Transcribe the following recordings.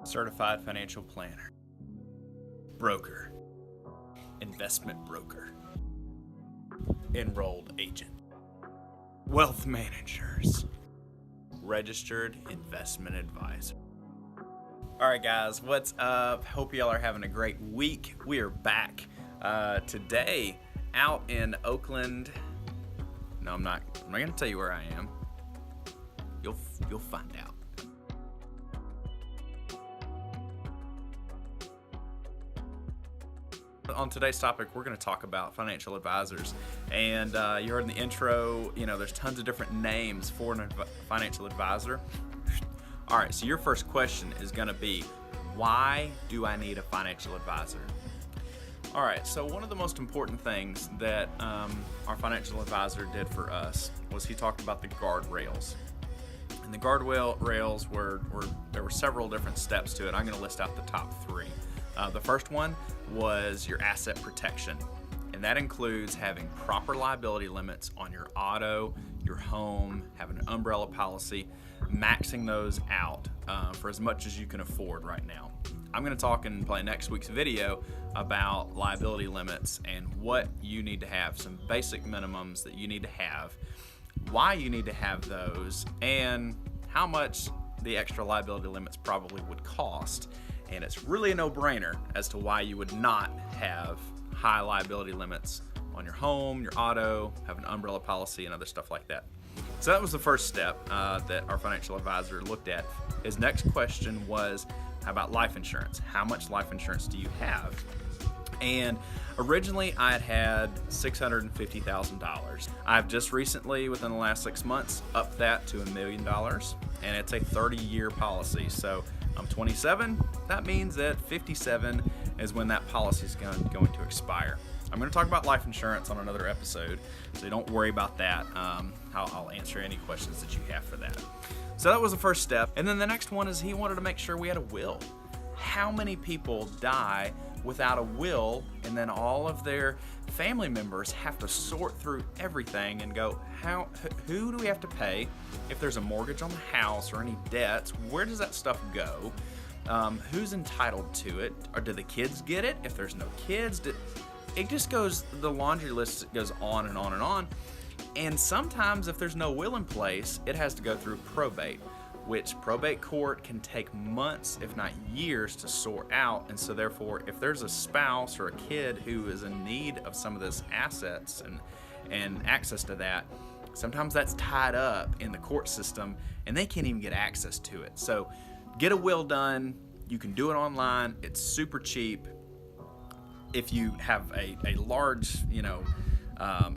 certified financial planner, broker, investment broker, enrolled agent, wealth managers, registered investment advisor. All right, guys, what's up? Hope y'all are having a great week. We are back today out in Oakland. No, I'm not going to tell you where I am. You'll find out. On today's topic, we're going to talk about financial advisors. And you heard in the intro, there's tons of different names for a financial advisor. All right, so your first question is going to be, why do I need a financial advisor? All right, so one of the most important things that our financial advisor did for us was he talked about the guardrails. And the guardrails there were several different steps to it. I'm going to list out the top three. The first one was your asset protection, and that includes having proper liability limits on your auto, your home, having an umbrella policy, maxing those out for as much as you can afford right now. I'm going to talk in probably next week's video about liability limits and what you need to have, some basic minimums that you need to have, why you need to have those, and how much the extra liability limits probably would cost. And it's really a no-brainer as to why you would not have high liability limits on your home, your auto, have an umbrella policy, and other stuff like that. So that was the first step that our financial advisor looked at. His next question was, how about life insurance? How much life insurance do you have? And originally I had $650,000. I've just recently, within the last 6 months, upped that to $1 million, and it's a 30-year policy. So I'm 27. That means that 57 is when that policy is going to expire. I'm going to talk about life insurance on another episode, so don't worry about that. I'll answer any questions that you have for that. So that was the first step. And then the next one is he wanted to make sure we had a will. How many people die without a will, and then all of their family members have to sort through everything and go, who do we have to pay? If there's a mortgage on the house or any debts, where does that stuff go? Who's entitled to it? Or do the kids get it? If there's no kids, it just goes, the laundry list goes on and on and on. And sometimes if there's no will in place, it has to go through probate, which probate court can take months, if not years, to sort out. And so therefore, if there's a spouse or a kid who is in need of some of this assets and access to that, sometimes that's tied up in the court system and they can't even get access to it. So get a will done. You can do it online. It's super cheap. If you have a large,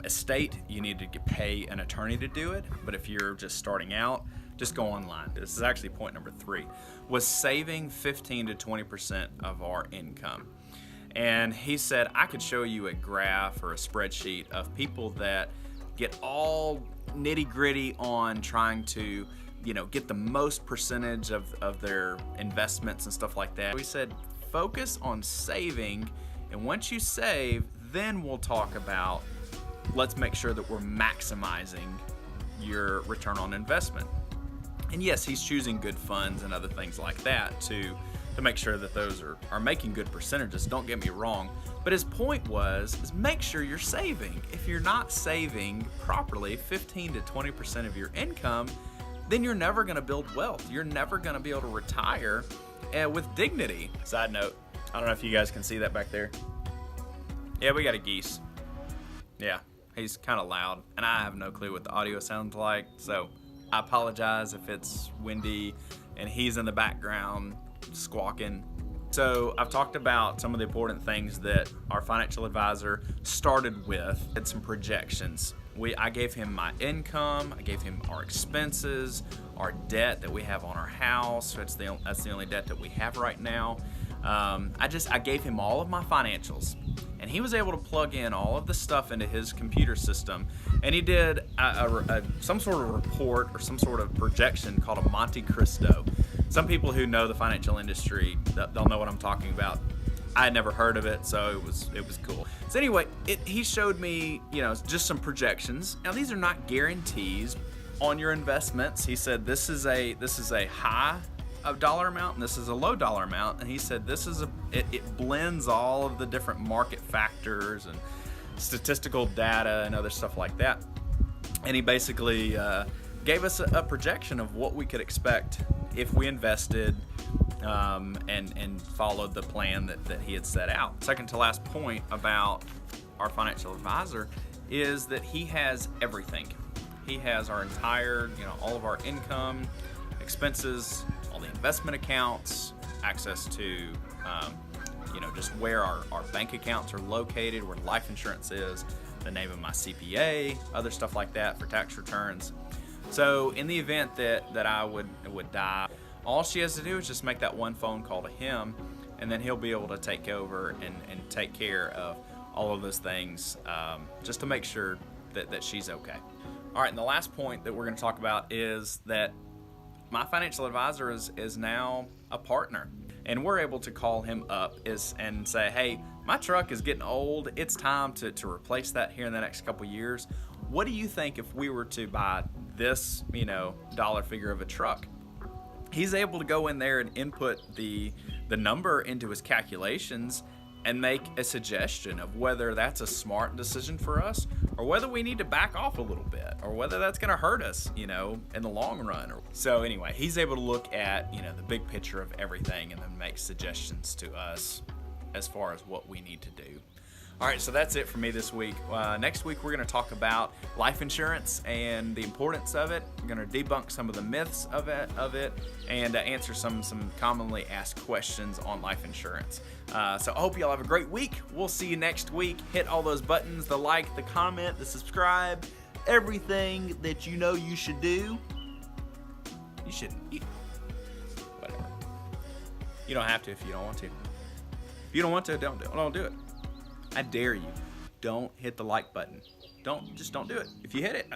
estate, you need to pay an attorney to do it. But if you're just starting out, just go online. This is actually point number 3, was saving 15 to 20% of our income. And he said, I could show you a graph or a spreadsheet of people that get all nitty gritty on trying to, get the most percentage of their investments and stuff like that. We said, focus on saving. And once you save, then we'll talk about, let's make sure that we're maximizing your return on investment. And yes, he's choosing good funds and other things like that to make sure that those are making good percentages. Don't get me wrong. But his point was make sure you're saving. If you're not saving properly 15 to 20% of your income, then you're never going to build wealth. You're never going to be able to retire with dignity. Side note, I don't know if you guys can see that back there. Yeah, we got a geese. Yeah, he's kind of loud, and I have no clue what the audio sounds like, so I apologize if it's windy and he's in the background squawking. So I've talked about some of the important things that our financial advisor started with. Had some projections. I gave him my income, I gave him our expenses, our debt that we have on our house. That's the only debt that we have right now. I gave him all of my financials, and he was able to plug in all of the stuff into his computer system, and he did some sort of report or some sort of projection called a Monte Cristo. Some people who know the financial industry, they'll know what I'm talking about. I had never heard of it, so it was cool. So anyway, he showed me, just some projections. Now these are not guarantees on your investments. He said this is a high a dollar amount and this is a low dollar amount. And he said it blends all of the different market factors and statistical data and other stuff like that. And he basically gave us a projection of what we could expect if we invested and followed the plan that he had set out. Second to last point about our financial advisor is that he has everything. He has our entire, all of our income, expenses, all the investment accounts, access to, just where our bank accounts are located, where life insurance is, the name of my CPA, other stuff like that for tax returns. So in the event that I would die, all she has to do is just make that one phone call to him, and then he'll be able to take over and take care of all of those things, just to make sure that she's okay. All right, and the last point that we're going to talk about is that my financial advisor is now a partner, and we're able to call him up and say, hey, my truck is getting old. It's time to replace that here in the next couple years. What do you think if we were to buy this, dollar figure of a truck? He's able to go in there and input the number into his calculations and make a suggestion of whether that's a smart decision for us or whether we need to back off a little bit or whether that's going to hurt us, in the long run. So anyway, he's able to look at, the big picture of everything and then make suggestions to us as far as what we need to do. All right, so that's it for me this week. Next week, we're going to talk about life insurance and the importance of it. We're going to debunk some of the myths of it, and answer some commonly asked questions on life insurance. So I hope y'all have a great week. We'll see you next week. Hit all those buttons, the like, the comment, the subscribe, everything that you should do. You shouldn't. Whatever. You don't have to if you don't want to. If you don't want to, don't do it. I dare you. Don't hit the like button. Don't do it. If you hit it,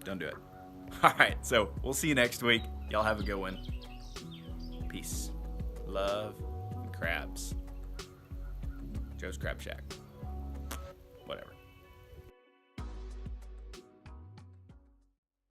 don't do it. All right, so we'll see you next week. Y'all have a good one. Peace, love, and crabs. Joe's Crab Shack. Whatever.